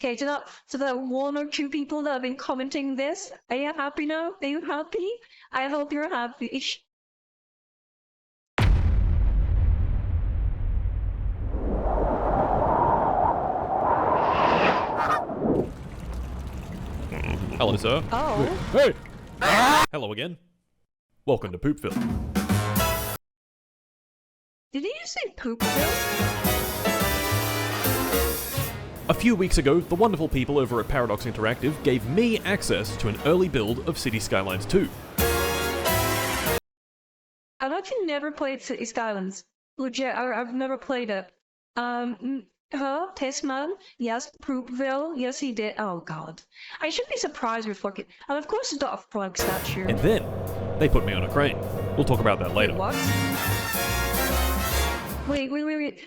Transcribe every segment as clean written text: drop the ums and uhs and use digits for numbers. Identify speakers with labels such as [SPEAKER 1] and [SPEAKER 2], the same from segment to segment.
[SPEAKER 1] Okay, to the one or two people that have been commenting this, are you happy now? Are you happy? I hope you're happy.
[SPEAKER 2] Hello, sir.
[SPEAKER 1] Oh.
[SPEAKER 2] Hey! Hello again. Welcome to Poopville.
[SPEAKER 1] Did you say Poopville?
[SPEAKER 2] A few weeks ago, the wonderful people over at Paradox Interactive gave me access to an early build of City Skylines 2.
[SPEAKER 1] I've actually never played City Skylines. Legit, I've never played it. Testman? Yes, Poopville? Yes, he did. Oh god. I should be surprised with fucking. And of course, it's not a frog statue.
[SPEAKER 2] And then, they put me on a crane. We'll talk about that later.
[SPEAKER 1] What? Wait.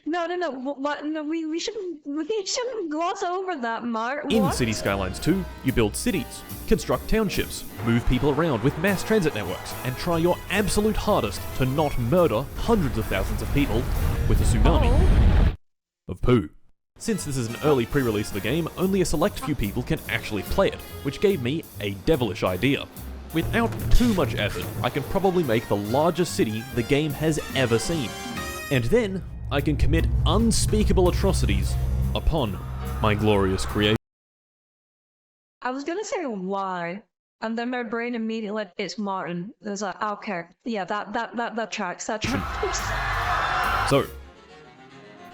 [SPEAKER 1] No. What? No, we shouldn't gloss over that, Mark.
[SPEAKER 2] In City Skylines 2, you build cities, construct townships, move people around with mass transit networks, and try your absolute hardest to not murder hundreds of thousands of people with a tsunami of poo. Since this is an early pre-release of the game, only a select few people can actually play it, which gave me a devilish idea. Without too much effort, I can probably make the largest city the game has ever seen. And then, I can commit unspeakable atrocities upon my glorious creation.
[SPEAKER 1] I was gonna say why, and then my brain immediately went, it's Martin. It was like, okay, yeah, that tracks, that tracks.
[SPEAKER 2] So,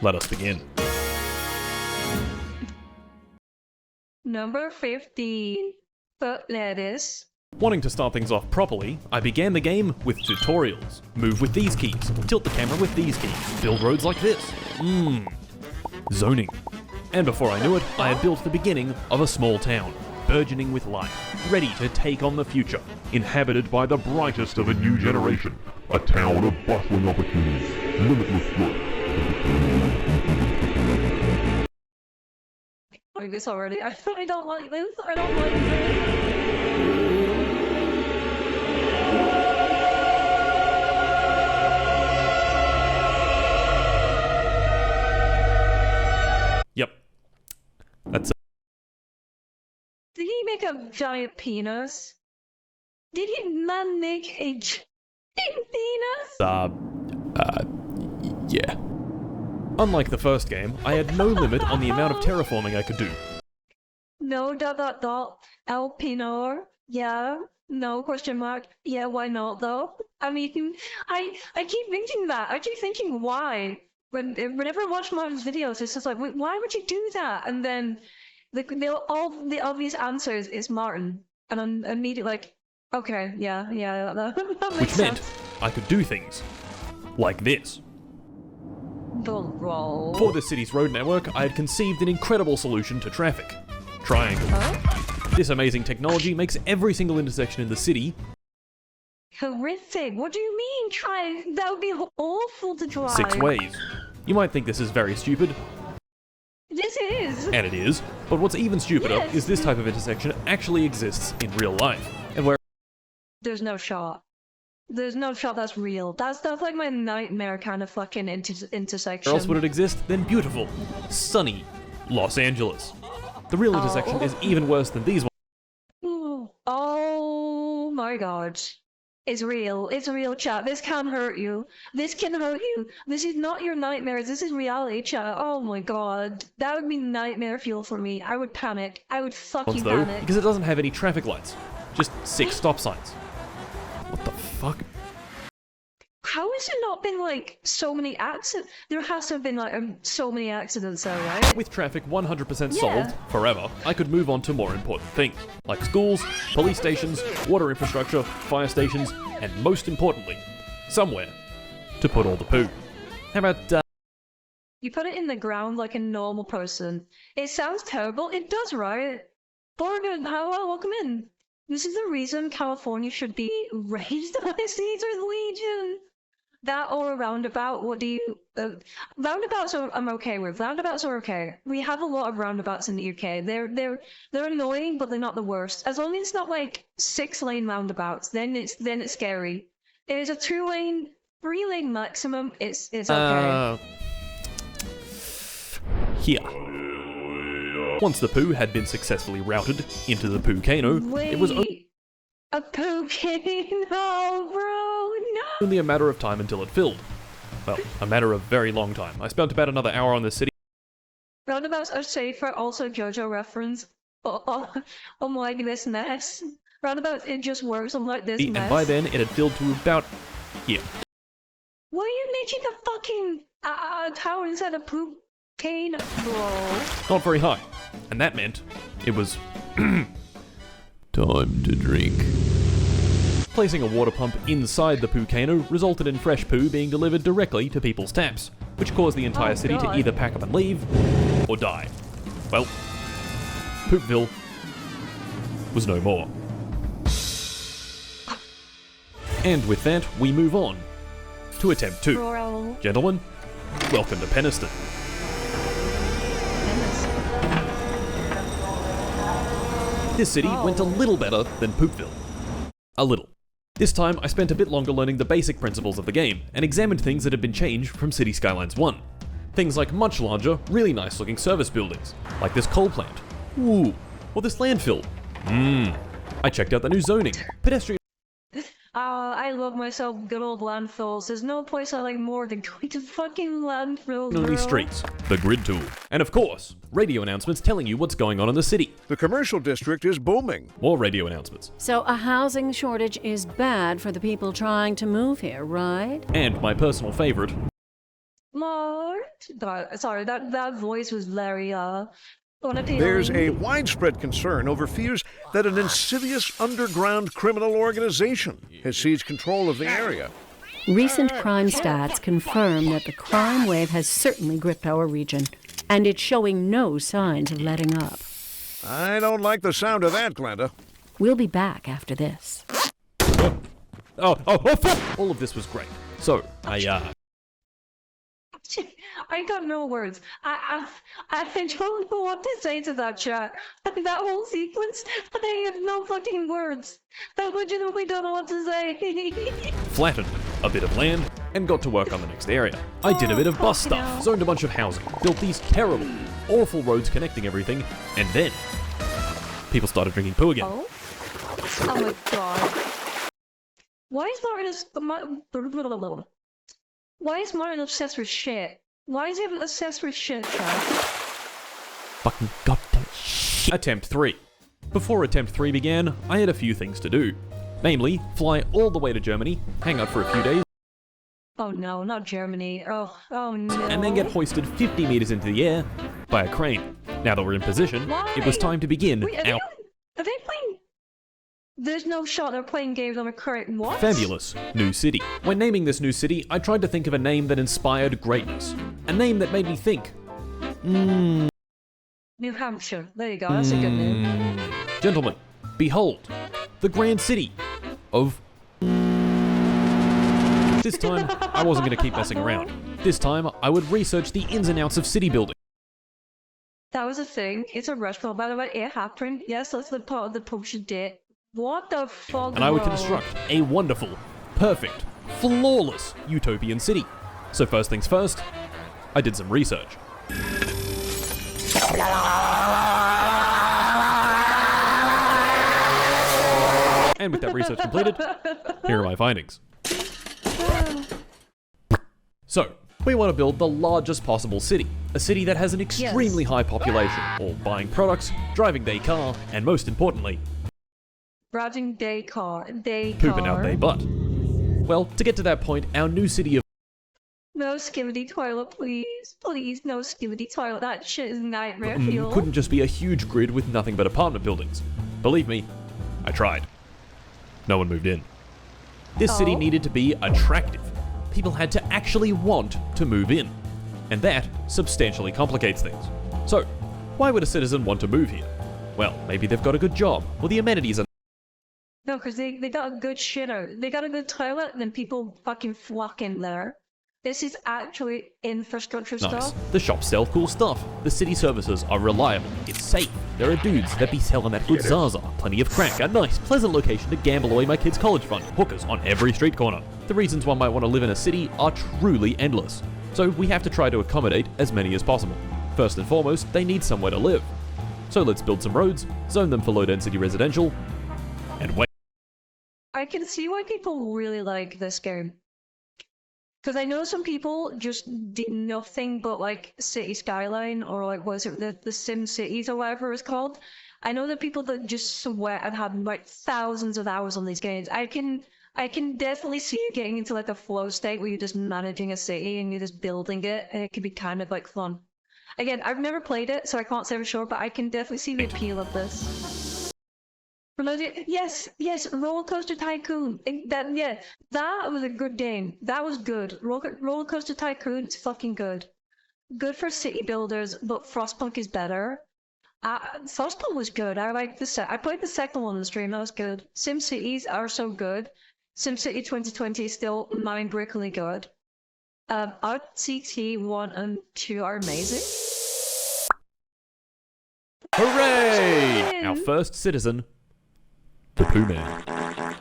[SPEAKER 2] let us begin.
[SPEAKER 1] Number 15, foot lettuce.
[SPEAKER 2] Wanting to start things off properly, I began the game with tutorials. Move with these keys, tilt the camera with these keys, build roads like this. Zoning. And before I knew it, I had built the beginning of a small town, burgeoning with life, ready to take on the future.
[SPEAKER 3] Inhabited by the brightest of a new generation. A town of bustling opportunities, limitless growth.
[SPEAKER 1] I like this already. I don't like this. I don't like this.
[SPEAKER 2] Yep. That's it.
[SPEAKER 1] Did he make a giant penis? Did he man make a giant penis?
[SPEAKER 2] Yeah. Unlike the first game, I had no limit on the amount of terraforming I could do.
[SPEAKER 1] No, ... El Pinor? Yeah. No, question mark. Yeah, why not though? I mean, I keep thinking that. I keep thinking why. Whenever I watch Martin's videos, it's just like, wait, why would you do that? And then all the obvious answers is Martin. And I'm immediately like, okay, yeah, that makes
[SPEAKER 2] Which meant
[SPEAKER 1] sense.
[SPEAKER 2] I could do things like this.
[SPEAKER 1] The roll.
[SPEAKER 2] For the city's road network, I had conceived an incredible solution to traffic. Triangle.
[SPEAKER 1] Huh?
[SPEAKER 2] This amazing technology makes every single intersection in the city
[SPEAKER 1] Horrific. What do you mean? That would be awful to drive.
[SPEAKER 2] 6 ways. You might think this is very stupid,
[SPEAKER 1] This is.
[SPEAKER 2] and it is, but what's even stupider
[SPEAKER 1] Yes.
[SPEAKER 2] is this type of intersection actually exists in real life. And where
[SPEAKER 1] There's no shot. There's no shot that's real. That's like my nightmare kind of fucking intersection.
[SPEAKER 2] else would it exist than beautiful, sunny Los Angeles? The real intersection is even worse than these ones.
[SPEAKER 1] Oh my god. It's real. It's real, chat. This can hurt you. This can hurt you. This is not your nightmares. This is reality, chat. Oh my god. That would be nightmare fuel for me. I would panic. I would fucking
[SPEAKER 2] Though,
[SPEAKER 1] panic.
[SPEAKER 2] because it doesn't have any traffic lights. Just 6 stop signs. What the fuck?
[SPEAKER 1] How has there not been like so many accidents? There has to have been like so many accidents though, right?
[SPEAKER 2] With traffic 100%
[SPEAKER 1] Yeah.
[SPEAKER 2] solved forever, I could move on to more important things, like schools, police stations, water infrastructure, fire stations, and most importantly, somewhere to put all the poo. How about,
[SPEAKER 1] You put it in the ground like a normal person. It sounds terrible. It does, right? Borgen, welcome in. This is the reason California should be raised by Caesar's Legion. That or a roundabout. What do you... roundabouts I'm okay with. Roundabouts are okay. We have a lot of roundabouts in the UK. They're annoying, but they're not the worst. As long as it's not like 6-lane roundabouts, then it's scary. If it's a 2-lane, 3-lane maximum, it's okay.
[SPEAKER 2] here. Once the poo had been successfully routed into the poo-cano,
[SPEAKER 1] Wait,
[SPEAKER 2] it was
[SPEAKER 1] a volcano, bro, no!
[SPEAKER 2] only a matter of time until it filled. Well, a matter of very long time. I spent about another hour on the city.
[SPEAKER 1] Roundabouts are safer, also JoJo reference. I'm like this mess. Roundabouts, it just works, I'm like this
[SPEAKER 2] And
[SPEAKER 1] mess.
[SPEAKER 2] by then, it had filled to about here.
[SPEAKER 1] Why are you making a fucking tower inside a poop cane, bro?
[SPEAKER 2] Not very high. And that meant it was time to drink. Placing a water pump inside the poo-cano resulted in fresh poo being delivered directly to people's taps, which caused the entire city to either pack up and leave, or die. Well, Poopville was no more. And with that, we move on to attempt 2.
[SPEAKER 1] Bro.
[SPEAKER 2] Gentlemen, welcome to Pennist. This city went a little better than Poopville. A little. This time, I spent a bit longer learning the basic principles of the game, and examined things that had been changed from City Skylines 1. Things like much larger, really nice looking service buildings, like this coal plant. Ooh, or this landfill. I checked out the new zoning, pedestrian
[SPEAKER 1] I love myself good old landfills. There's no place I like more than going to fucking landfills,
[SPEAKER 2] only
[SPEAKER 1] bro.
[SPEAKER 2] streets, the grid tool, and of course, radio announcements telling you what's going on in the city.
[SPEAKER 4] The commercial district is booming.
[SPEAKER 2] More radio announcements.
[SPEAKER 5] So a housing shortage is bad for the people trying to move here, right?
[SPEAKER 2] And my personal favorite,
[SPEAKER 1] Lord. God, sorry, that voice was very, unappealing.
[SPEAKER 4] There's a widespread concern over fears that an insidious underground criminal organization has seized control of the area.
[SPEAKER 5] Recent crime stats confirm that the crime wave has certainly gripped our region, and it's showing no signs of letting up.
[SPEAKER 4] I don't like the sound of that, Glenda.
[SPEAKER 5] We'll be back after this.
[SPEAKER 2] All of this was great. So,
[SPEAKER 1] I got no words. I don't know what to say to that chat. That whole sequence, I have no fucking words. I legitimately don't know what to say.
[SPEAKER 2] flattened a bit of land and got to work on the next area. I did a bit of bus
[SPEAKER 1] fucking
[SPEAKER 2] stuff,
[SPEAKER 1] hell.
[SPEAKER 2] zoned a bunch of housing, built these terrible, awful roads connecting everything, and then people started drinking poo again.
[SPEAKER 1] Oh? Oh my god. Why is Martin obsessed with shit? Why is he obsessed with shit, Chad?
[SPEAKER 2] Fucking goddamn shit. Attempt 3. Before attempt 3 began, I had a few things to do. Namely, fly all the way to Germany, hang out for a few days,
[SPEAKER 1] Oh no, not Germany. Oh no.
[SPEAKER 2] and then get hoisted 50 meters into the air by a crane. Now that we're in position,
[SPEAKER 1] Why?
[SPEAKER 2] it was time to begin
[SPEAKER 1] Wait, are
[SPEAKER 2] our
[SPEAKER 1] they playing? There's no shot they're playing games on a current what?
[SPEAKER 2] fabulous new city. When naming this new city, I tried to think of a name that inspired greatness. A name that made me think.
[SPEAKER 1] New Hampshire. There you go, that's a good name.
[SPEAKER 2] Gentlemen, behold, the grand city of... This time, I wasn't going to keep messing around. This time, I would research the ins and outs of city building.
[SPEAKER 1] That was a thing. It's a restaurant, by the way. It happened. Yes, that's the part of the potion did. What the fuck,
[SPEAKER 2] And I would
[SPEAKER 1] bro?
[SPEAKER 2] construct a wonderful, perfect, flawless utopian city. So first things first, I did some research. And with that research completed, here are my findings. So, we want to build the largest possible city. A city that has an extremely high population, all buying products, driving their car, and most importantly,
[SPEAKER 1] Browsing day car.
[SPEAKER 2] pooping out their butt. Well, to get to that point, our new city of
[SPEAKER 1] No skivvy toilet, please. Please, no skivvy toilet. That shit is nightmare fuel.
[SPEAKER 2] couldn't just be a huge grid with nothing but apartment buildings. Believe me, I tried. No one moved in. This city
[SPEAKER 1] Oh.
[SPEAKER 2] needed to be attractive. People had to actually want to move in. And that substantially complicates things. So, why would a citizen want to move here? Well, maybe they've got a good job, or the amenities are
[SPEAKER 1] No, because they got a good shitter. They got a good toilet, then people fucking flock in there. This is actually infrastructure
[SPEAKER 2] nice.
[SPEAKER 1] stuff.
[SPEAKER 2] The shops sell cool stuff. The city services are reliable. It's safe. There are dudes that be selling that good Zaza. Plenty of crack. A nice, pleasant location to gamble away my kids' college fund. Hookers on every street corner. The reasons one might want to live in a city are truly endless. So we have to try to accommodate as many as possible. First and foremost, they need somewhere to live. So let's build some roads, zone them for low-density residential, and wait.
[SPEAKER 1] I can see why people really like this game. Because I know some people just did nothing but like City Skyline or like was it the Sim Cities or whatever it's called. I know that people that just sweat and have like thousands of hours on these games. I can definitely see you getting into like a flow state where you're just managing a city and you're just building it, and it can be kind of like fun. Again, I've never played it, so I can't say for sure, but I can definitely see the appeal of this. Yes, Roller Coaster Tycoon. That was a good game. That was good. Roller Coaster Tycoon is fucking good. Good for city builders, but Frostpunk is better. Frostpunk was good. I like I played the second one on the stream. That was good. Sim Cities are so good. SimCity 2020 is still mind-breakingly good. RCT 1 and 2 are amazing.
[SPEAKER 2] Hooray! Our first citizen, the Poo Man.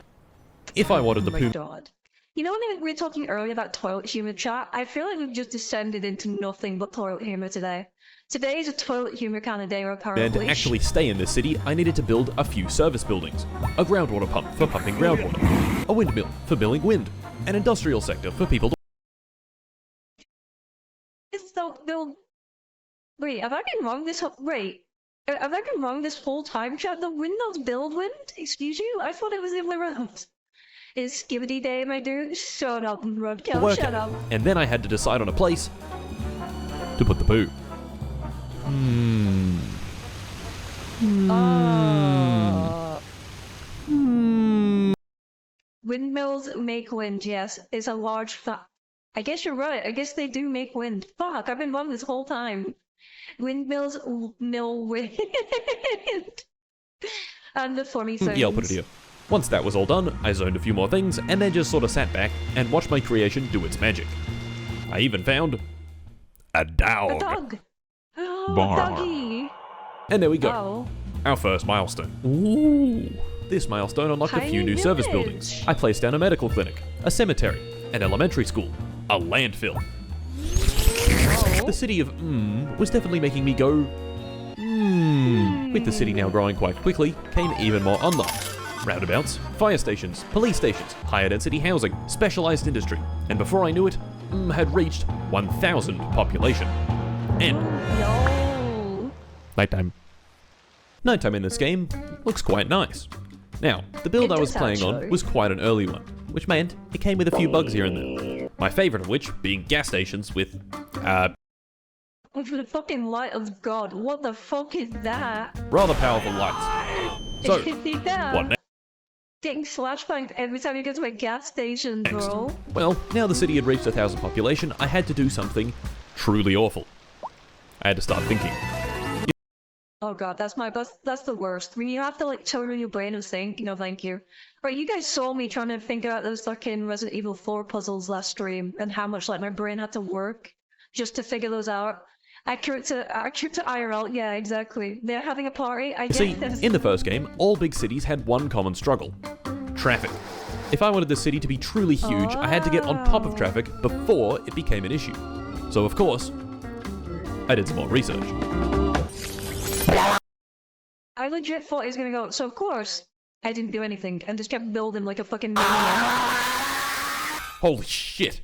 [SPEAKER 2] If I wanted the
[SPEAKER 1] Oh
[SPEAKER 2] Poo
[SPEAKER 1] my god. You know when we were talking earlier about toilet humor chat? I feel like we've just descended into nothing but toilet humor today. Today is a toilet humor kind of day,
[SPEAKER 2] Man
[SPEAKER 1] apparently.
[SPEAKER 2] to actually stay in this city, I needed to build a few service buildings. A groundwater pump for pumping groundwater. A windmill for milling wind. An industrial sector for people to...
[SPEAKER 1] Wait, have I been wrong this whole... Wait. Have I been wrong this whole time, chat? The windmills build wind? Excuse you? I thought it was the other way around. It's Skibbity Day, my dude. Shut up, Roadkill.
[SPEAKER 2] work
[SPEAKER 1] Shut
[SPEAKER 2] it.
[SPEAKER 1] up.
[SPEAKER 2] And then I had to decide on a place to put the poo.
[SPEAKER 1] Windmills make wind, yes. It's a large fact. I guess you're right. I guess they do make wind. Fuck, I've been wrong this whole time. Windmills mill wind. And the funny things.
[SPEAKER 2] Yeah, I'll put it here. Once that was all done, I zoned a few more things, and then just sort of sat back and watched my creation do its magic. I even found a dog.
[SPEAKER 1] A dog. Oh,
[SPEAKER 3] Bar.
[SPEAKER 1] doggy.
[SPEAKER 2] And there we go.
[SPEAKER 1] Oh.
[SPEAKER 2] Our first milestone. Ooh. This milestone unlocked a few
[SPEAKER 1] Tiny
[SPEAKER 2] new service
[SPEAKER 1] village.
[SPEAKER 2] buildings. I placed down a medical clinic, a cemetery, an elementary school, a landfill.
[SPEAKER 1] Oh.
[SPEAKER 2] The city of was definitely making me go With the city now growing quite quickly, came even more unlocks. Roundabouts, fire stations, police stations, higher density housing, specialized industry, and before I knew it, had reached 1,000 population. And
[SPEAKER 1] Yo.
[SPEAKER 2] nighttime. Nighttime in this game looks quite nice. Now, the build
[SPEAKER 1] It
[SPEAKER 2] I was
[SPEAKER 1] does
[SPEAKER 2] playing
[SPEAKER 1] actually.
[SPEAKER 2] on was quite an early one, which meant it came with a few bugs here and there. My favourite of which being gas stations with,
[SPEAKER 1] Oh, for the fucking light of God, what the fuck is that?
[SPEAKER 2] rather powerful lights. So,
[SPEAKER 1] Yeah.
[SPEAKER 2] what next?
[SPEAKER 1] Getting flashbanged every time you go to a gas station, bro.
[SPEAKER 2] Well, now the city had reached 1,000 population, I had to do something truly awful. I had to start thinking.
[SPEAKER 1] Oh god, that's the worst. When you have to like totally your brain and think, thank you. Right, you guys saw me trying to think out those fucking Resident Evil 4 puzzles last stream and how much like my brain had to work just to figure those out. Accurate to IRL, yeah, exactly. They're having a party, I
[SPEAKER 2] See,
[SPEAKER 1] get this.
[SPEAKER 2] in the first game, all big cities had one common struggle. Traffic. If I wanted the city to be truly huge, I had to get on top of traffic before it became an issue. So of course, I did some more research.
[SPEAKER 1] I legit thought he was gonna go, so of course, I didn't do anything and just kept building like a fucking maniac.
[SPEAKER 2] Holy shit!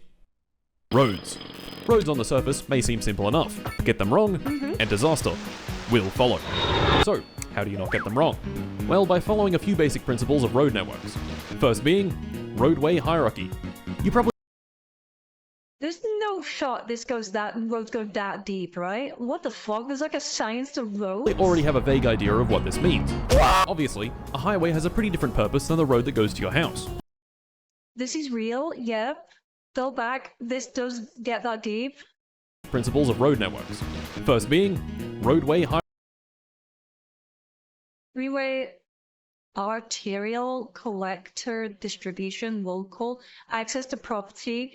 [SPEAKER 2] Roads. Roads on the surface may seem simple enough. Get them wrong, and disaster will follow. So, how do you not get them wrong? Well, by following a few basic principles of road networks. First being, roadway hierarchy. You probably
[SPEAKER 1] There's no shot this roads go that deep, right? What the fuck? There's like a science to roads?
[SPEAKER 2] already have a vague idea of what this means. Obviously, a highway has a pretty different purpose than the road that goes to your house.
[SPEAKER 1] This is real, yep. Go back, this does get that deep.
[SPEAKER 2] Principles of road networks. First being, roadway hierarchy.
[SPEAKER 1] Freeway arterial collector distribution local access to property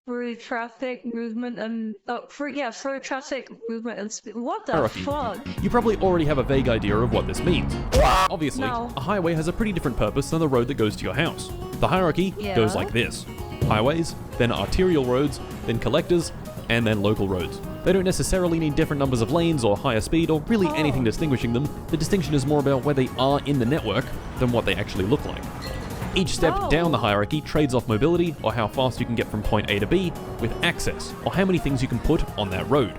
[SPEAKER 1] for traffic movement and for traffic movement and what the
[SPEAKER 2] Hierarchy.
[SPEAKER 1] fuck?
[SPEAKER 2] You probably already have a vague idea of what this means. Obviously,
[SPEAKER 1] No.
[SPEAKER 2] a highway has a pretty different purpose than the road that goes to your house. The hierarchy
[SPEAKER 1] Yeah.
[SPEAKER 2] goes like this. Highways, then arterial roads, then collectors, and then local roads. They don't necessarily need different numbers of lanes or higher speed or really anything distinguishing them. The distinction is more about where they are in the network than what they actually look like. Each step down the hierarchy trades off mobility, or how fast you can get from point A to B, with access, or how many things you can put on that road.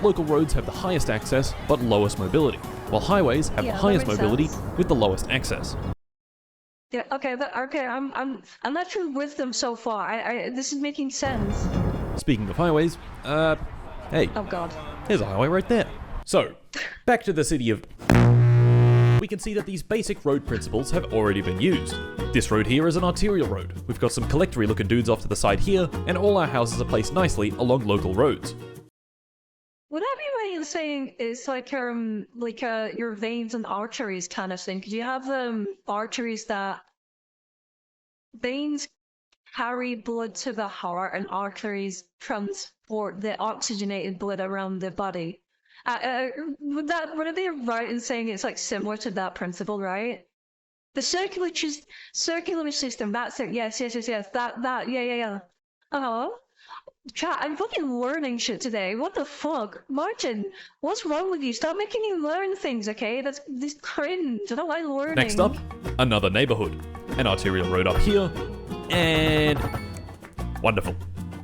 [SPEAKER 2] Local roads have the highest access, but lowest mobility, while highways have the highest mobility with the lowest access.
[SPEAKER 1] Yeah, okay, I'm actually with them so far. This is making sense.
[SPEAKER 2] Speaking of highways, hey.
[SPEAKER 1] Oh god.
[SPEAKER 2] There's a highway right there. So, back to the city of... We can see that these basic road principles have already been used. This road here is an arterial road. We've got some collectory looking dudes off to the side here, and all our houses are placed nicely along local roads.
[SPEAKER 1] Would that be what you're saying is like your veins and arteries kind of thing? Could you have arteries that veins carry blood to the heart and arteries transport the oxygenated blood around the body? Would it be right in saying it's like similar to that principle, right? The circulatory system, that's it. Yes. Yeah. Uh-huh. Chat, I'm fucking learning shit today. What the fuck? Martin, what's wrong with you? Stop making me learn things, okay? That's this cringe. I don't like learning.
[SPEAKER 2] Next up, another neighborhood. An arterial road up here, and... wonderful.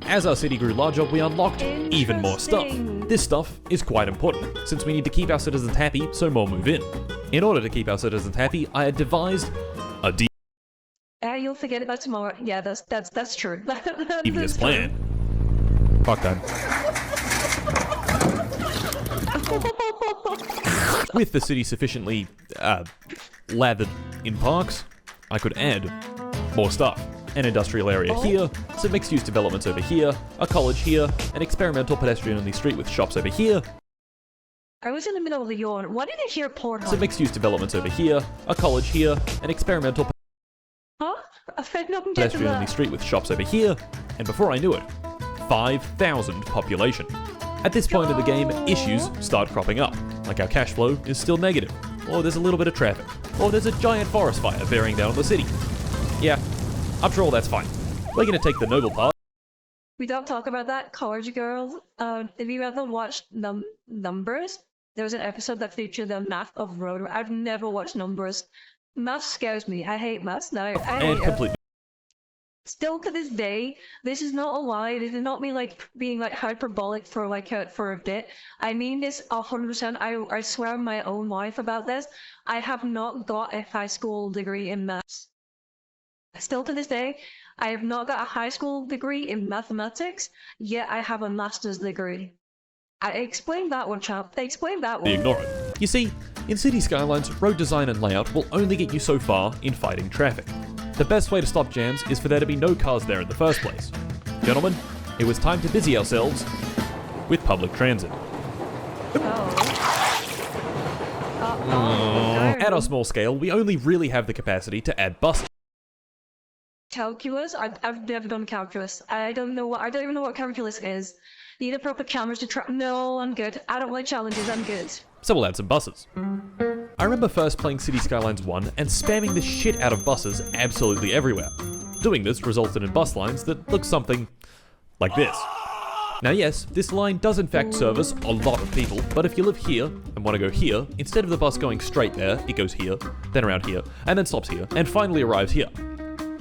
[SPEAKER 2] As our city grew larger, we unlocked even more stuff. This stuff is quite important, since we need to keep our citizens happy so more move in. In order to keep our citizens happy, I had devised a
[SPEAKER 1] you'll forget about tomorrow. Yeah, that's true.
[SPEAKER 2] devious plan. Fuck that. With the city sufficiently, lathered in parks, I could add more stuff. An industrial area here, some mixed-use developments over here, a college here, an experimental pedestrian-only street with shops over here.
[SPEAKER 1] I was in the middle of the yawn. Why did I hear Pornhub?
[SPEAKER 2] Some mixed-use developments over here, a college here, an experimental pedestrian-only street with shops over here, and before I knew it, 5,000 population. At this point in the game, issues start cropping up, like our cash flow is still negative, or there's a little bit of traffic, or there's a giant forest fire bearing down on the city. Yeah, after all, that's fine. We're gonna take the noble path.
[SPEAKER 1] We don't talk about that. College girls. If you ever watched Numbers, there was an episode that featured the math of road. I've never watched Numbers. Math scares me. I hate math now. I hate it. Still to this day, this is not a lie. This is not me like being like hyperbolic for a bit. I mean this 100%. I swear on my own life about this. I have not got a high school degree in maths. Still to this day, I have not got a high school degree in mathematics, yet I have a master's degree. I explained that one, chap. They explained that one.
[SPEAKER 2] Ignore it. You see, in city skylines, road design and layout will only get you so far in fighting traffic. The best way to stop jams is for there to be no cars there in the first place. Gentlemen, it was time to busy ourselves with public transit. At our small scale, we only really have the capacity to add buses.
[SPEAKER 1] Calculus? I've never done calculus. I don't even know what calculus is. Need a proper cameras to try. No, I'm good. I don't like challenges. I'm good.
[SPEAKER 2] So we'll add some buses. I remember first playing City Skylines 1 and spamming the shit out of buses absolutely everywhere. Doing this resulted in bus lines that look something like this. Now yes, this line does in fact service a lot of people, but if you live here and want to go here, instead of the bus going straight there, it goes here, then around here, and then stops here, and finally arrives here.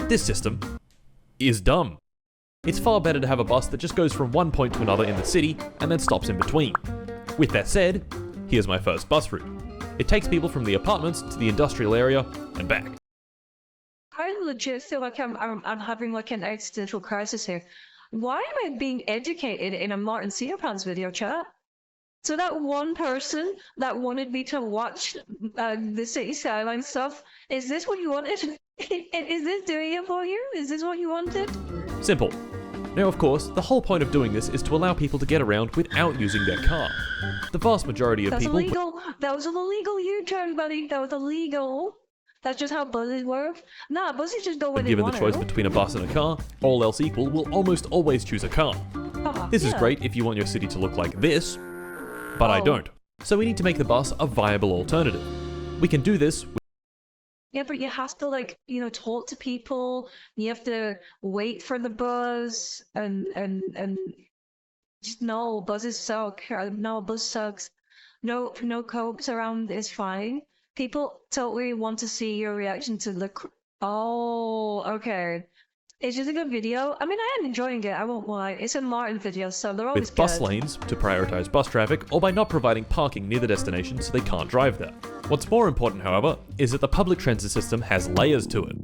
[SPEAKER 2] This system is dumb. It's far better to have a bus that just goes from one point to another in the city and then stops in between. With that said, here's my first bus route. It takes people from the apartments to the industrial area and back.
[SPEAKER 1] I legit feel like I'm having like an existential crisis here. Why am I being educated in a martincitopants video, chat? So that one person that wanted me to watch the city skyline stuff, is this what you wanted? Is this doing it for you? Is this what you wanted?
[SPEAKER 2] Simple. Now, of course, the whole point of doing this is to allow people to get around without using their car. The vast majority of
[SPEAKER 1] That's
[SPEAKER 2] people...
[SPEAKER 1] illegal. That was an illegal U-turn, buddy. That was illegal. That's just how buses work. Nah, buses just go where they want to.
[SPEAKER 2] Given the choice between a bus and a car, all else equal, will almost always choose a car. This is great if you want your city to look like this, but I don't. So we need to make the bus a viable alternative. We can do this with...
[SPEAKER 1] Yeah, but you have to, like, you know, talk to people. You have to wait for the bus, and Just no, buses suck. No, bus sucks. No copes around is fine. People totally want to see your reaction to the. Oh, okay. It's just a good video. I mean, I am enjoying it. I won't lie. It's a Martin video, so they're always
[SPEAKER 2] With bus
[SPEAKER 1] good.
[SPEAKER 2] lanes to prioritize bus traffic, or by not providing parking near the destination so they can't drive there. What's more important, however, is that the public transit system has layers to it.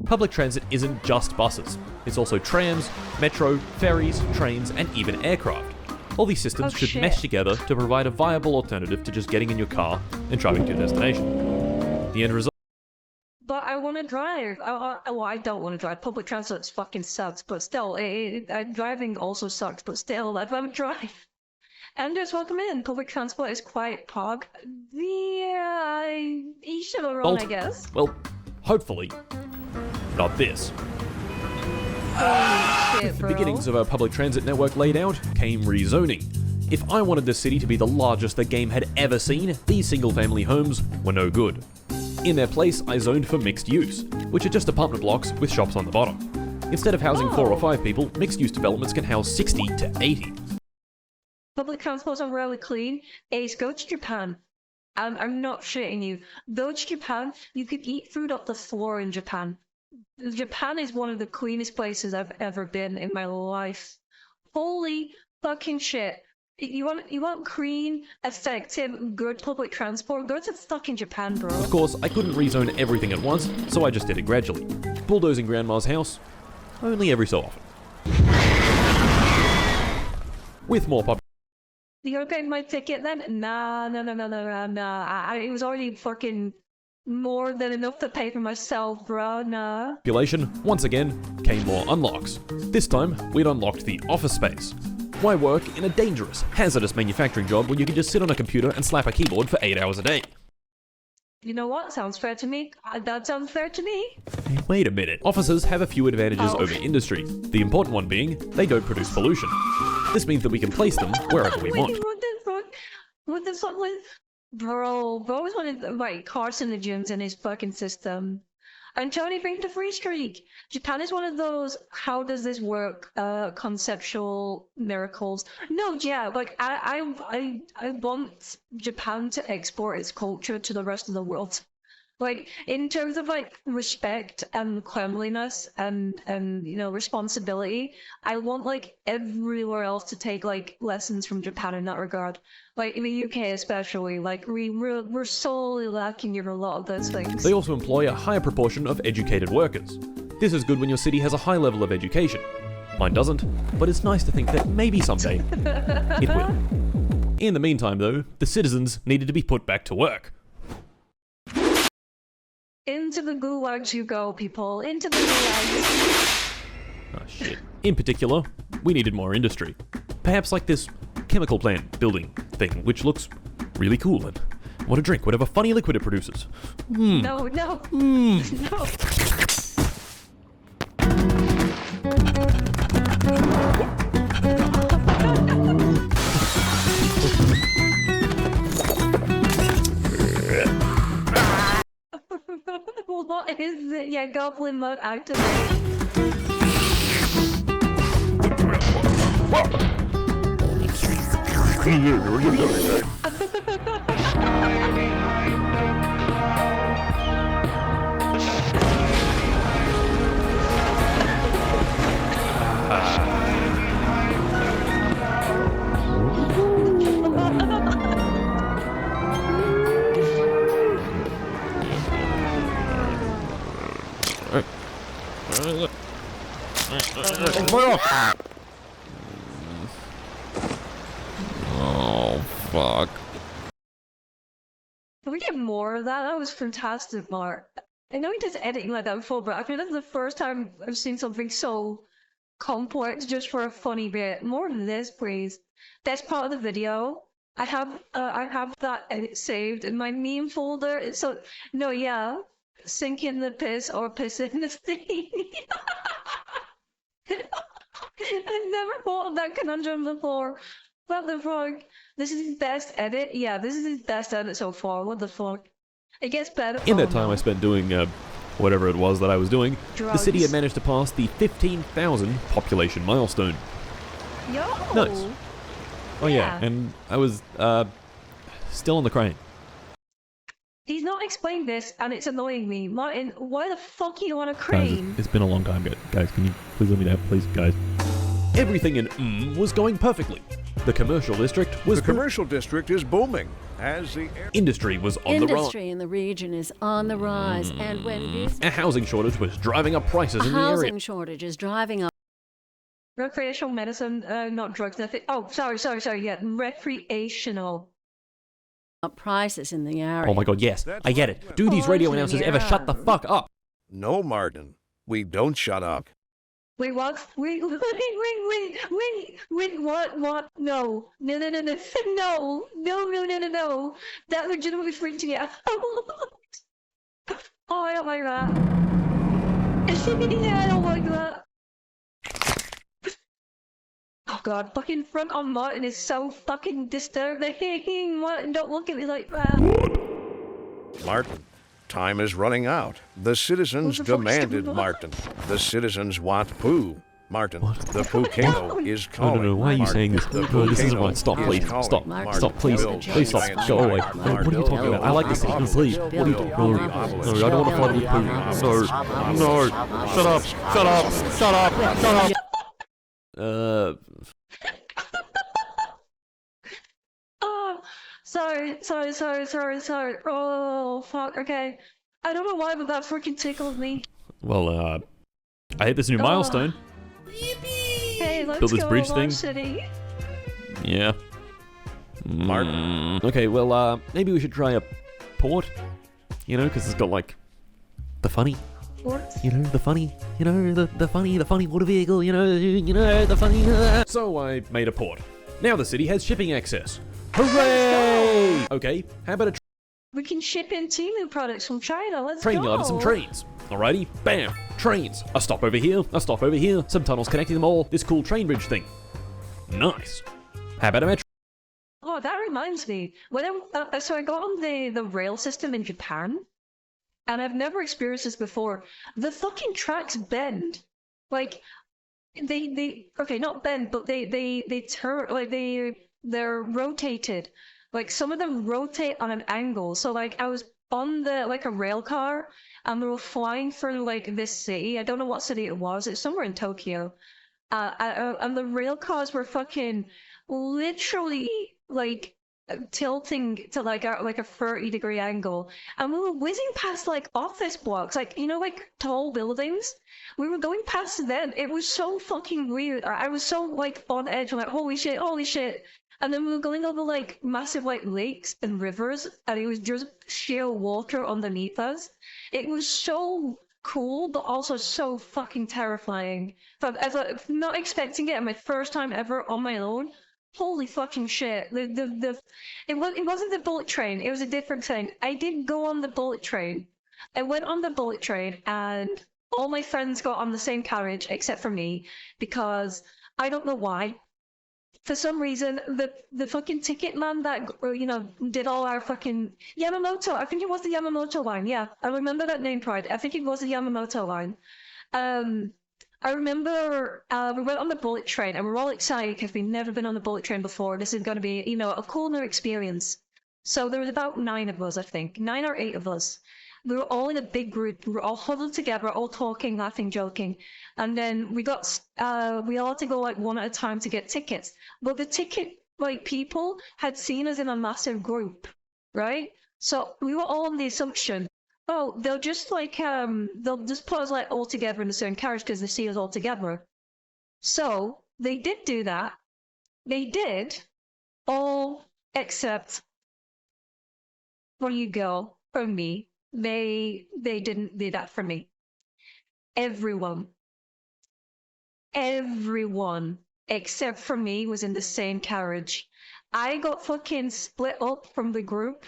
[SPEAKER 2] Public transit isn't just buses. It's also trams, metro, ferries, trains, and even aircraft. All these systems
[SPEAKER 1] Oh,
[SPEAKER 2] should
[SPEAKER 1] shit.
[SPEAKER 2] mesh together to provide a viable alternative to just getting in your car and driving to your destination. The end result.
[SPEAKER 1] But I want to drive. Well, I don't want to drive. Public transport fucking sucks, but still, driving also sucks, but still, I'd rather drive. Anders, welcome in. Public transport is quite pog. Yeah, each to their own, I guess.
[SPEAKER 2] Well, hopefully. Not this.
[SPEAKER 1] Holy shit, bro.
[SPEAKER 2] Beginnings of our public transit network laid out came rezoning. If I wanted this city to be the largest the game had ever seen, these single-family homes were no good. In their place, I zoned for mixed use, which are just apartment blocks with shops on the bottom. Instead of housing 4 or 5 people, mixed-use developments can house 60 to 80.
[SPEAKER 1] Public transports are really clean. Ace, go to Japan. I'm not shitting you. Go to Japan. You could eat food off the floor in Japan. Japan is one of the cleanest places I've ever been in my life. Holy fucking shit. You want clean, effective, good public transport? Go to fucking Japan, bro.
[SPEAKER 2] Of course, I couldn't rezone everything at once, so I just did it gradually. Bulldozing Grandma's house, only every so often. With more pop.
[SPEAKER 1] You gonna pay my ticket then? Nah. It was already fucking more than enough to pay for myself, bro. Nah.
[SPEAKER 2] Population, once again, came more unlocks. This time, we'd unlocked the office space. Why work in a dangerous, hazardous manufacturing job when you can just sit on a computer and slap a keyboard for 8 hours a day?
[SPEAKER 1] You know what? Sounds fair to me. That sounds fair to me.
[SPEAKER 2] Hey, wait a minute. Offices have a few advantages
[SPEAKER 1] Oh.
[SPEAKER 2] over industry. The important one being, they don't produce pollution. This means that we can place them wherever we want.
[SPEAKER 1] What the fuck? What the fuck was... Bro always wanted carcinogens in his fucking system. And Tony brings the free streak. Japan is one of those how does this work conceptual miracles. No, yeah, like I want Japan to export its culture to the rest of the world. Like in terms of like respect and cleanliness and responsibility, I want like everywhere else to take like lessons from Japan in that regard. Like in the UK especially, like we're solely lacking in a lot of those things.
[SPEAKER 2] They also employ a higher proportion of educated workers. This is good when your city has a high level of education. Mine doesn't, but it's nice to think that maybe someday it will. In the meantime though, the citizens needed to be put back to work.
[SPEAKER 1] Into the gulags you go, people. Into the gulags.
[SPEAKER 2] Ah, shit. In particular, we needed more industry. Perhaps like this chemical plant building thing, which looks really cool and want to drink whatever funny liquid it produces.
[SPEAKER 1] No. No. What is it? Yeah, goblin mode activate.
[SPEAKER 2] Oh, fuck.
[SPEAKER 1] Can we get more of that? That was fantastic, Mark. I know he does editing like that before, but I think that's the first time I've seen something so complex just for a funny bit. More of this, please. That's part of the video. I have that edit saved in my meme folder. It's so no, yeah, sink in the piss or piss in the sea. I've never thought of that conundrum before. What the fuck? This is his best edit? Yeah, this is his best edit so far. What the fuck? It gets better.
[SPEAKER 2] In that time I spent doing, whatever it was that I was doing, the city had
[SPEAKER 1] Drugs.
[SPEAKER 2] managed to pass the 15,000 population milestone.
[SPEAKER 1] Yo!
[SPEAKER 2] Nice. Oh yeah, and I was still on the crane.
[SPEAKER 1] He's not explained this, and it's annoying me. Martin, why the fuck are you on a
[SPEAKER 2] Guys,
[SPEAKER 1] crane?
[SPEAKER 2] it's been a long time, guys. Can you please let me know, please, guys? Everything in was going perfectly. The commercial district was
[SPEAKER 4] The commercial district is booming as the
[SPEAKER 2] industry was on the rise.
[SPEAKER 5] Industry in the region is on the rise, and when
[SPEAKER 2] A housing shortage was driving up prices in the area.
[SPEAKER 5] housing shortage is driving up
[SPEAKER 1] Recreational medicine, not drugs, nothing. Oh, sorry, yeah, recreational.
[SPEAKER 5] prices in the area.
[SPEAKER 2] Oh my god, yes, I get it. Do these radio announcers ever shut the fuck up?
[SPEAKER 4] No, Martin, we don't shut up.
[SPEAKER 1] Wait, what? Wait, what? No. No. That legitimately freaked me out. Oh, I don't like that. Yeah, I don't like that. Oh god, fucking front on Martin is so fucking disturbing. Martin, don't look at me like that.
[SPEAKER 4] Martin, time is running out. The citizens
[SPEAKER 1] What the fuck is
[SPEAKER 4] demanded
[SPEAKER 1] going on?
[SPEAKER 4] Martin. The citizens want poo. Martin, the volcano is
[SPEAKER 2] No,
[SPEAKER 4] calling.
[SPEAKER 2] no, no, why are you saying this?
[SPEAKER 4] The
[SPEAKER 2] No, this isn't
[SPEAKER 4] volcano
[SPEAKER 2] right. Stop,
[SPEAKER 4] is
[SPEAKER 2] please.
[SPEAKER 4] calling.
[SPEAKER 2] Stop.
[SPEAKER 5] Martin,
[SPEAKER 2] Stop, please.
[SPEAKER 4] Bill,
[SPEAKER 2] Please stop.
[SPEAKER 4] Giant
[SPEAKER 2] Go away.
[SPEAKER 4] Sonic,
[SPEAKER 2] What are you talking about? I like this scene. Please. What are you talking about? No, I don't want to fight with poo. No. Shut up. Shut up. Shut up. Shut up.
[SPEAKER 1] Oh, sorry. Oh, fuck, okay. I don't know why, but that freaking tickled me.
[SPEAKER 2] Well, I hit this new milestone.
[SPEAKER 1] Hey, let's
[SPEAKER 2] Build this
[SPEAKER 1] go
[SPEAKER 2] bridge
[SPEAKER 1] Large
[SPEAKER 2] thing.
[SPEAKER 1] City.
[SPEAKER 2] Yeah.
[SPEAKER 4] Martin.
[SPEAKER 2] Okay, well, maybe we should try a port. You know, because it's got, like, the funny.
[SPEAKER 1] What?
[SPEAKER 2] You know, the funny. You know, the funny water vehicle. You know, the funny. So I made a port. Now the city has shipping access. Hooray! Okay, how about a
[SPEAKER 1] We can ship in Temu products from China. Let's
[SPEAKER 2] train
[SPEAKER 1] go.
[SPEAKER 2] yard and some trains? Alrighty, bam, trains. A stop over here, a stop over here, some tunnels connecting them all. This cool train bridge thing. Nice. How about a metro?
[SPEAKER 1] Oh, that reminds me. So I got on the rail system in Japan, and I've never experienced this before. The fucking tracks bend, like they okay, not bend, but they turn, like they're rotated. Like some of them rotate on an angle. So like I was on a rail car, and we were flying through like this city. I don't know what city it was. It's somewhere in Tokyo. And the rail cars were fucking literally like tilting to like a 30-degree angle, and we were whizzing past like office blocks, like like tall buildings. We were going past them. It was so fucking weird. I was so like on edge. I'm like, holy shit. And then we were going over like massive like lakes and rivers, and it was just sheer water underneath us. It was so cool, but also so fucking terrifying. I was not expecting it, and my first time ever on my own. Holy fucking shit! It wasn't the bullet train. It was a different thing. I did go on the bullet train. I went on the bullet train, and all my friends got on the same carriage except for me, because I don't know why. For some reason, the fucking ticket man that did all our fucking Yamamoto. I think it was the Yamamoto line. Yeah, I remember that name pride. I think it was the Yamamoto line. I remember we went on the bullet train, and we're all excited because we've never been on the bullet train before. This is going to be a cool new experience. So there was about 9 of us, I think, 9 or 8 of us. We were all in a big group. We were all huddled together, all talking, laughing, joking. And then we all had to go like one at a time to get tickets. But the ticket people had seen us in a massive group, right? So we were all on the assumption, oh, they'll just they'll just put us like all together in a certain carriage because they see us all together. So they did do that. They did, all except for you girl, for me. They didn't do that for me. Everyone except for me was in the same carriage. I got fucking split up from the group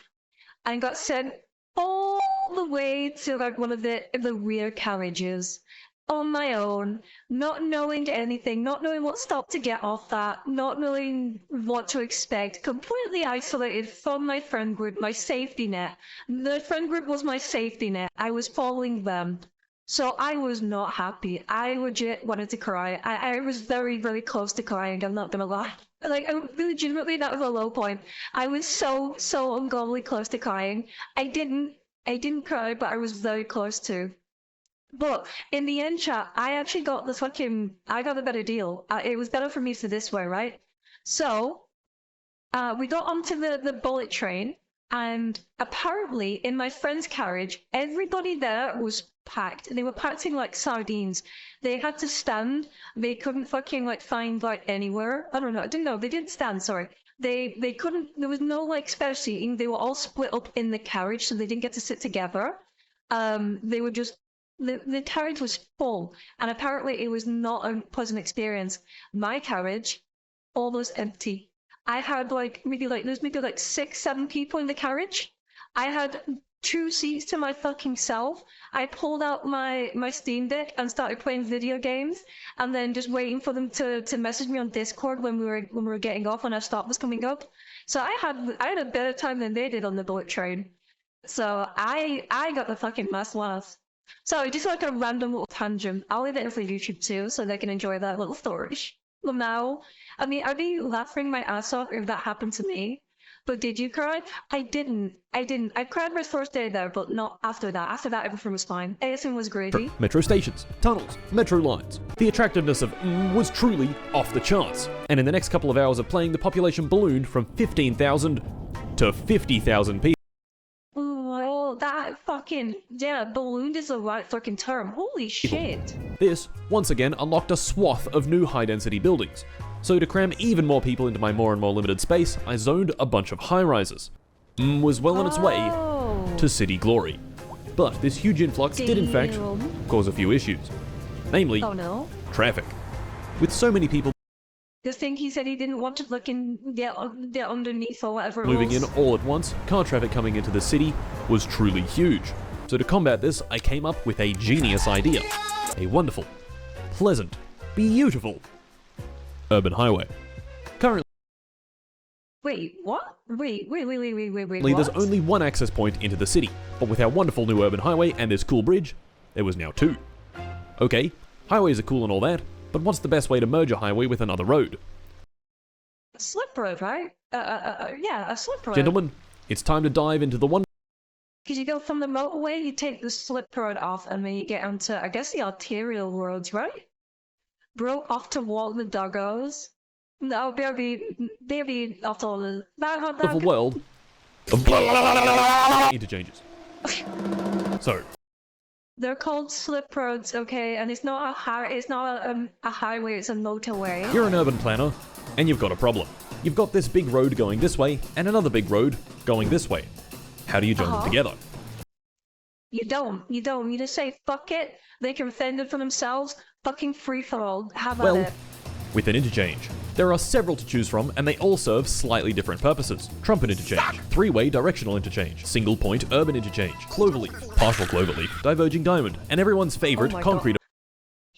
[SPEAKER 1] and got sent all the way to like one of the rear carriages on my own, not knowing anything, not knowing what stop to get off at, not knowing what to expect, completely isolated from my friend group, my safety net. The friend group was my safety net. I was following them. So I was not happy. I legit wanted to cry. I was very, very close to crying, I'm not gonna lie. Like, legitimately, that was a low point. I was so ungodly close to crying. I didn't cry, but I was very close to. But in the end, chat, I actually got I got a better deal. It was better for me for this way, right? So, we got onto the bullet train, and apparently in my friend's carriage, everybody there was packed. They were packed in like sardines. They had to stand. They couldn't fucking like find like anywhere. I don't know. I didn't know. They didn't stand, sorry. They couldn't, there was no like spare seating. They were all split up in the carriage, so they didn't get to sit together. They were just, the carriage was full, and apparently it was not a pleasant experience. My carriage, almost empty. I had there's maybe like 6-7 people in the carriage. I had 2 seats to my fucking self. I pulled out my Steam Deck and started playing video games, and then just waiting for them to message me on Discord when we were getting off, when our stop was coming up. So I had a better time than they did on the bullet train. So I got the fucking mass laugh. So just like a random little tangent. I'll leave it in for YouTube too, so they can enjoy that little story. Well, now, I mean, I'd be laughing my ass off if that happened to me. But did you cry? I didn't. I cried my first day there, but not after that. After that, everything was fine. ASM was gravy.
[SPEAKER 2] Metro stations, tunnels, metro lines. The attractiveness of was truly off the charts. And in the next couple of hours of playing, the population ballooned from 15,000 to 50,000 people.
[SPEAKER 1] Oh, that fucking, yeah, ballooned is the right fucking term. Holy shit.
[SPEAKER 2] This, once again, unlocked a swath of new high-density buildings. So to cram even more people into my more and more limited space, I zoned a bunch of high-rises. Was well on its way to city glory. But this huge influx did in fact cause a few issues. Namely, traffic. With so many people
[SPEAKER 1] The thing he said he didn't want to look in, get underneath or whatever it
[SPEAKER 2] moving
[SPEAKER 1] was.
[SPEAKER 2] in all at once, car traffic coming into the city was truly huge. So to combat this, I came up with a genius idea. A wonderful, pleasant, beautiful urban highway. Currently,
[SPEAKER 1] Wait, what? Wait,
[SPEAKER 2] there's
[SPEAKER 1] what?
[SPEAKER 2] only one access point into the city, but with our wonderful new urban highway and this cool bridge, there was now 2. Okay, highways are cool and all that, but what's the best way to merge a highway with another road?
[SPEAKER 1] A slip road, right? Yeah, a slip road.
[SPEAKER 2] Gentlemen, it's time to dive into the one.
[SPEAKER 1] Because you go from the motorway, you take the slip road off, and then you get onto, I guess, the arterial roads, right? Bro, off to walk the doggos. No, baby, off to the
[SPEAKER 2] Of a world of interchanges. So,
[SPEAKER 1] they're called slip roads, okay, and it's not a highway, it's a motorway.
[SPEAKER 2] you're an urban planner, and you've got a problem. You've got this big road going this way, and another big road going this way. How do you join them together?
[SPEAKER 1] You don't. You just say, fuck it, they can fend it for themselves, fucking free for all, how about it?
[SPEAKER 2] With an interchange. There are several to choose from, and they all serve slightly different purposes. Trumpet interchange, 3-way directional interchange, single point urban interchange, cloverleaf, partial cloverleaf, diverging diamond, and everyone's favorite concrete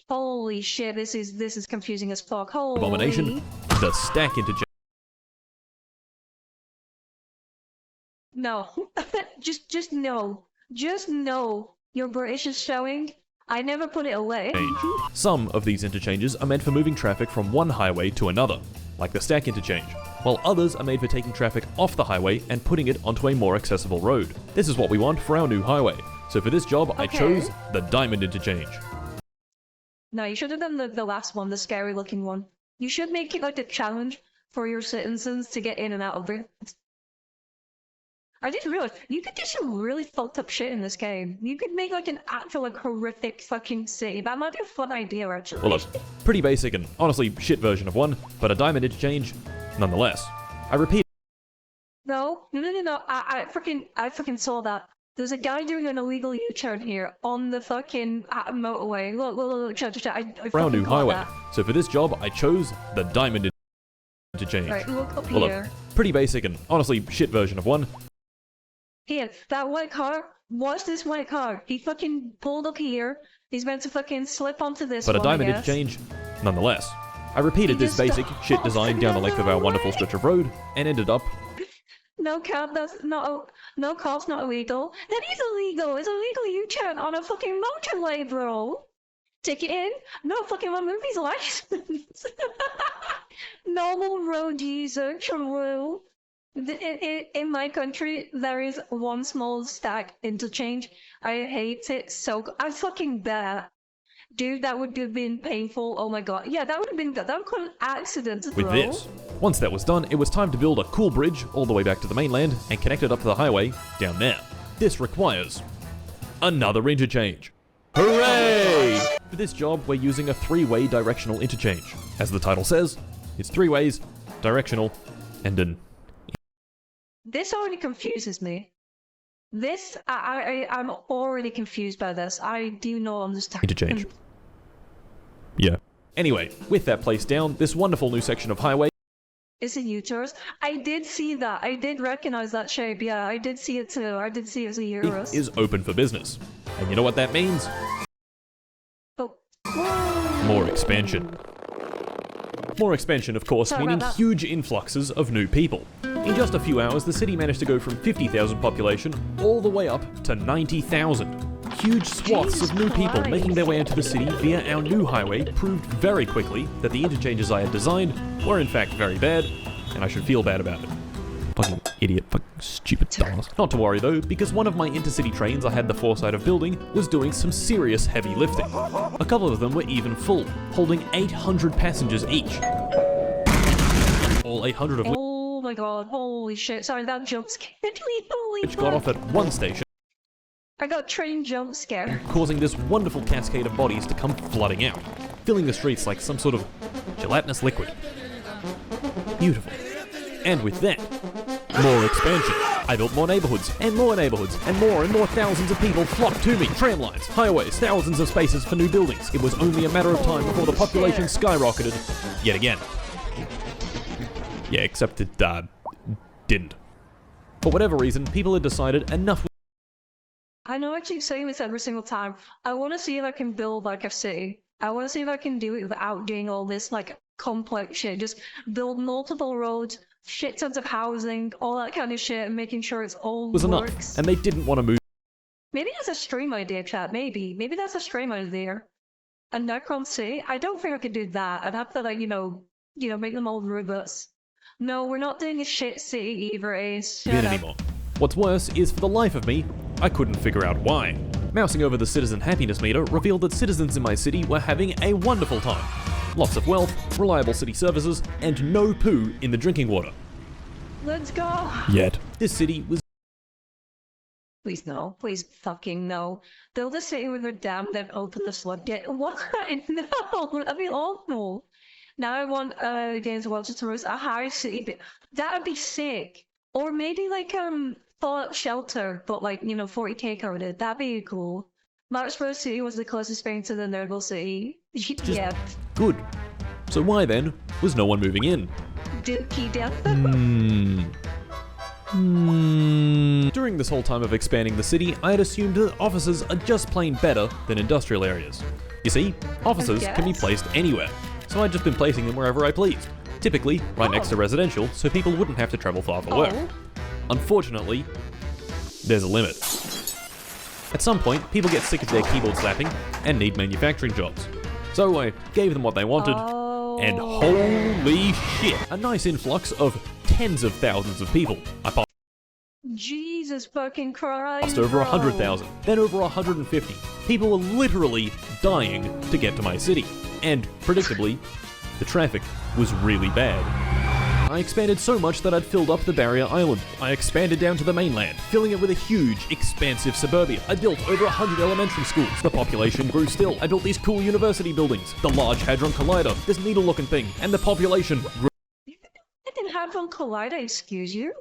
[SPEAKER 1] Holy shit, this is confusing as fuck. Holy.
[SPEAKER 2] abomination, the stack interchange.
[SPEAKER 1] No. just no. Just no. Your British is showing. I never put it away.
[SPEAKER 2] Some of these interchanges are meant for moving traffic from one highway to another, like the stack interchange, while others are made for taking traffic off the highway and putting it onto a more accessible road. This is what we want for our new highway. So for this job, I chose the diamond interchange.
[SPEAKER 1] No, you should have done the last one, the scary looking one. You should make it like a challenge for your citizens to get in and out of it. I just realized, you could do some really fucked up shit in this game. You could make like an actual like horrific fucking city. That might be a fun idea actually.
[SPEAKER 2] Well, look, pretty basic and honestly shit version of one, but a diamond interchange nonetheless. I repeat.
[SPEAKER 1] No. I freaking saw that. There's a guy doing an illegal U-turn here on the fucking motorway. Look, I
[SPEAKER 2] For our new highway.
[SPEAKER 1] that.
[SPEAKER 2] So for this job, I chose the diamond interchange.
[SPEAKER 1] Right, look up
[SPEAKER 2] Well,
[SPEAKER 1] here.
[SPEAKER 2] look, pretty basic and honestly shit version of one.
[SPEAKER 1] Here, that white car. Watch this white car. He fucking pulled up here. He's meant to fucking slip onto this
[SPEAKER 2] But
[SPEAKER 1] one,
[SPEAKER 2] a diamond
[SPEAKER 1] I guess.
[SPEAKER 2] interchange nonetheless. I repeated
[SPEAKER 1] He
[SPEAKER 2] this
[SPEAKER 1] just-
[SPEAKER 2] basic shit design down the length of our wonderful stretch of road and ended up
[SPEAKER 1] No cab, no car's not illegal. That is illegal. It's illegal U-turn on a fucking motorway, bro. Take it in. No fucking movie's license. Normal road user rule. In my country, there is one small stack interchange. I hate it so. I fucking bet. Dude, that would have been painful. Oh my god. Yeah, that would have been good. That would cause accidents, bro.
[SPEAKER 2] With this, once that was done, it was time to build a cool bridge all the way back to the mainland and connect it up to the highway down there. This requires another interchange. Hooray! For this job, we're using a three-way directional interchange. As the title says, it's 3 ways, directional, and an...
[SPEAKER 1] This already confuses me. This, I'm already confused by this. I do not understand.
[SPEAKER 2] interchange. Yeah. Anyway, with that placed down, this wonderful new section of highway
[SPEAKER 1] Is it U-turns? I did see that. I did recognize that shape. Yeah, I did see it too. I did see it as a Eurus.
[SPEAKER 2] is open for business. And you know what that means?
[SPEAKER 1] Oh.
[SPEAKER 2] More expansion. More expansion, of course,
[SPEAKER 1] Sorry
[SPEAKER 2] meaning
[SPEAKER 1] about that.
[SPEAKER 2] huge influxes of new people. In just a few hours, the city managed to go from 50,000 population all the way up to 90,000. Huge swaths
[SPEAKER 1] Jesus
[SPEAKER 2] of new people
[SPEAKER 1] Christ.
[SPEAKER 2] making their way into the city via our new highway proved very quickly that the interchanges I had designed were in fact very bad, and I should feel bad about it. Fucking idiot, fucking stupid dumbass. Not to worry though, because one of my intercity trains I had the foresight of building was doing some serious heavy lifting. A couple of them were even full, holding 800 passengers each. All 800 of
[SPEAKER 1] Oh my god, holy shit. Sorry, that jump scared me. Holy
[SPEAKER 2] which got
[SPEAKER 1] fuck.
[SPEAKER 2] off at one station,
[SPEAKER 1] I got train jump scare.
[SPEAKER 2] causing this wonderful cascade of bodies to come flooding out, filling the streets like some sort of gelatinous liquid. Beautiful. And with that, more expansion. I built more neighborhoods, and more thousands of people flocked to me. Tram lines, highways, thousands of spaces for new buildings. It was only a matter of time before the population skyrocketed yet again. Yeah, except it didn't. For whatever reason, people had decided enough.
[SPEAKER 1] I know I keep saying this every single time. I want to see if I can build like a city. I want to see if I can do it without doing all this like complex shit. Just build multiple roads, shit tons of housing, all that kind of shit, and making sure it's all
[SPEAKER 2] was
[SPEAKER 1] works.
[SPEAKER 2] enough, and they didn't want to move.
[SPEAKER 1] Maybe that's a stream idea, chat. Maybe that's a stream idea. A Necron City? I don't think I could do that. I'd have to like, you know, make them all robots. No, we're not doing a shit city either, Ace.
[SPEAKER 2] Bit anymore. What's worse is, for the life of me, I couldn't figure out why. Mousing over the citizen happiness meter revealed that citizens in my city were having a wonderful time. Lots of wealth, reliable city services, and no poo in the drinking water.
[SPEAKER 1] Let's go.
[SPEAKER 2] Yet, this city was
[SPEAKER 1] Please no. Please fucking no. Build a city with a dam, then open the floodgate. What? No, that'd be awful. Now I want Games World to release a high city bit. That'd be sick. Or maybe like Fallout Shelter, but like, 40k coded. That'd be cool. Martinsburg City was the closest thing to the Nerdville City. Yeah.
[SPEAKER 2] good. So why then was no one moving in?
[SPEAKER 1] Dookie death.
[SPEAKER 2] During this whole time of expanding the city, I had assumed that offices are just plain better than industrial areas. You see, offices can be
[SPEAKER 1] guess.
[SPEAKER 2] placed anywhere, so I'd just been placing them wherever I pleased. Typically, right next to residential, so people wouldn't have to travel far for work.
[SPEAKER 1] Oh.
[SPEAKER 2] Unfortunately, there's a limit. At some point, people get sick of their keyboard slapping and need manufacturing jobs. So I gave them what they wanted, and holy shit, a nice influx of tens of thousands of people. I
[SPEAKER 1] Jesus fucking Christ.
[SPEAKER 2] passed over
[SPEAKER 1] bro.
[SPEAKER 2] 100,000, then over 150. People were literally dying to get to my city. And, predictably, the traffic was really bad. I expanded so much that I'd filled up the barrier island. I expanded down to the mainland, filling it with a huge, expansive suburbia. I built over 100 elementary schools. The population grew still. I built these cool university buildings, the Large Hadron Collider, this needle-looking thing, and the population grew.
[SPEAKER 1] I didn't have one Collider, excuse you.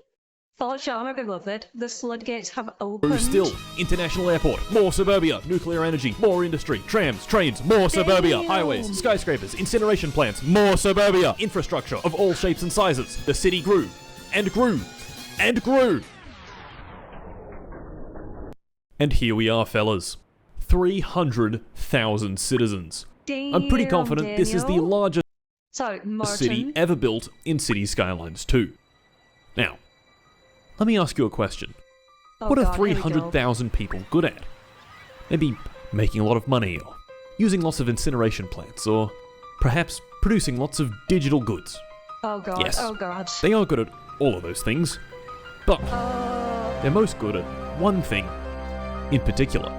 [SPEAKER 1] Fallout Shelter, beloved. The floodgates have opened.
[SPEAKER 2] Still, international airport, more suburbia, nuclear energy, more industry, trams, trains, more suburbia,
[SPEAKER 1] Damn.
[SPEAKER 2] highways, skyscrapers, incineration plants, more suburbia, infrastructure of all shapes and sizes. The city grew, and grew, and grew. And here we are, fellas. 300,000 citizens. I'm pretty
[SPEAKER 1] Damn,
[SPEAKER 2] confident this is the
[SPEAKER 1] Daniel.
[SPEAKER 2] largest
[SPEAKER 1] Sorry, Martin.
[SPEAKER 2] city ever built in City Skylines 2. Now, Let me ask you a question.
[SPEAKER 1] Oh
[SPEAKER 2] What are
[SPEAKER 1] God, here we go.
[SPEAKER 2] 300,000 people good at? Maybe making a lot of money, or using lots of incineration plants, or perhaps producing lots of digital goods.
[SPEAKER 1] Oh God,
[SPEAKER 2] Yes.
[SPEAKER 1] oh God.
[SPEAKER 2] They are good at all of those things, but they're most good at one thing in particular.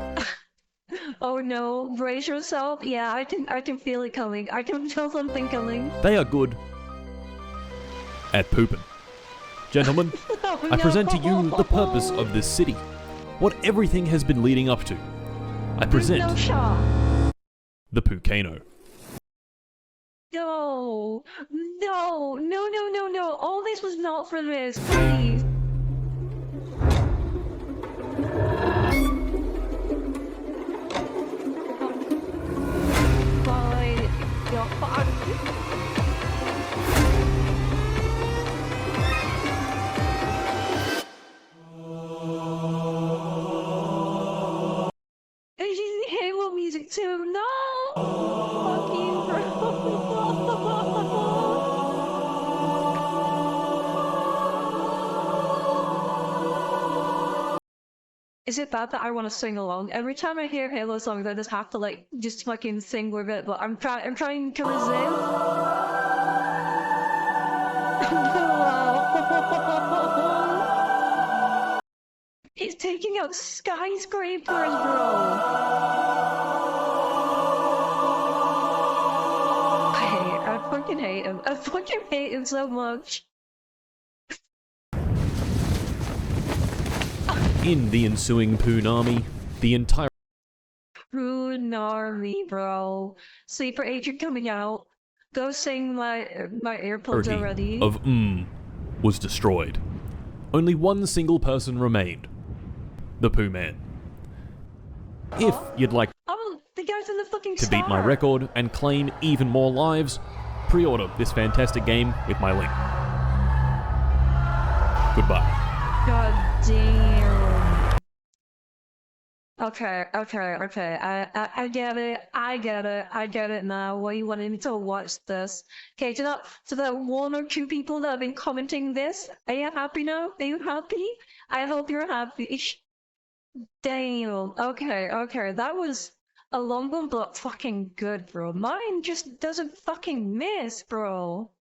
[SPEAKER 1] Oh no, brace yourself. Yeah, I can feel it coming. I can feel something coming.
[SPEAKER 2] They are good at pooping. Gentlemen,
[SPEAKER 1] Oh,
[SPEAKER 2] I
[SPEAKER 1] no.
[SPEAKER 2] present to you the purpose of this city, what everything has been leading up to. I
[SPEAKER 1] There's no
[SPEAKER 2] present
[SPEAKER 1] shot.
[SPEAKER 2] the Poocano.
[SPEAKER 1] No, no, no, no, no, no. All this was not for this, please. Fine. You're fine. And she's Halo music too. No! Fucking bro. Is it bad that I want to sing along? Every time I hear Halo songs, I just have to like just fucking sing with it. But I'm trying to resist. Wow. It's taking out skyscrapers, bro. I fucking hate him. I fucking hate him so much.
[SPEAKER 2] In the ensuing Poonami, the entire
[SPEAKER 1] Poonami, bro. Sleeper Agent coming out. Go sing my AirPods already.
[SPEAKER 2] of was destroyed. Only one single person remained. The Pooh Man. If you'd like
[SPEAKER 1] Oh, the guy's in the fucking
[SPEAKER 2] to beat my
[SPEAKER 1] star.
[SPEAKER 2] record and claim even more lives, pre-order this fantastic game with my link. Goodbye.
[SPEAKER 1] God damn. Okay. I get it. I get it now. Why you wanted me to watch this? Okay, to the one or two people that have been commenting this, are you happy now? Are you happy? I hope you're happy. Damn. Okay. That was a long one, but fucking good, bro. Mine just doesn't fucking miss, bro.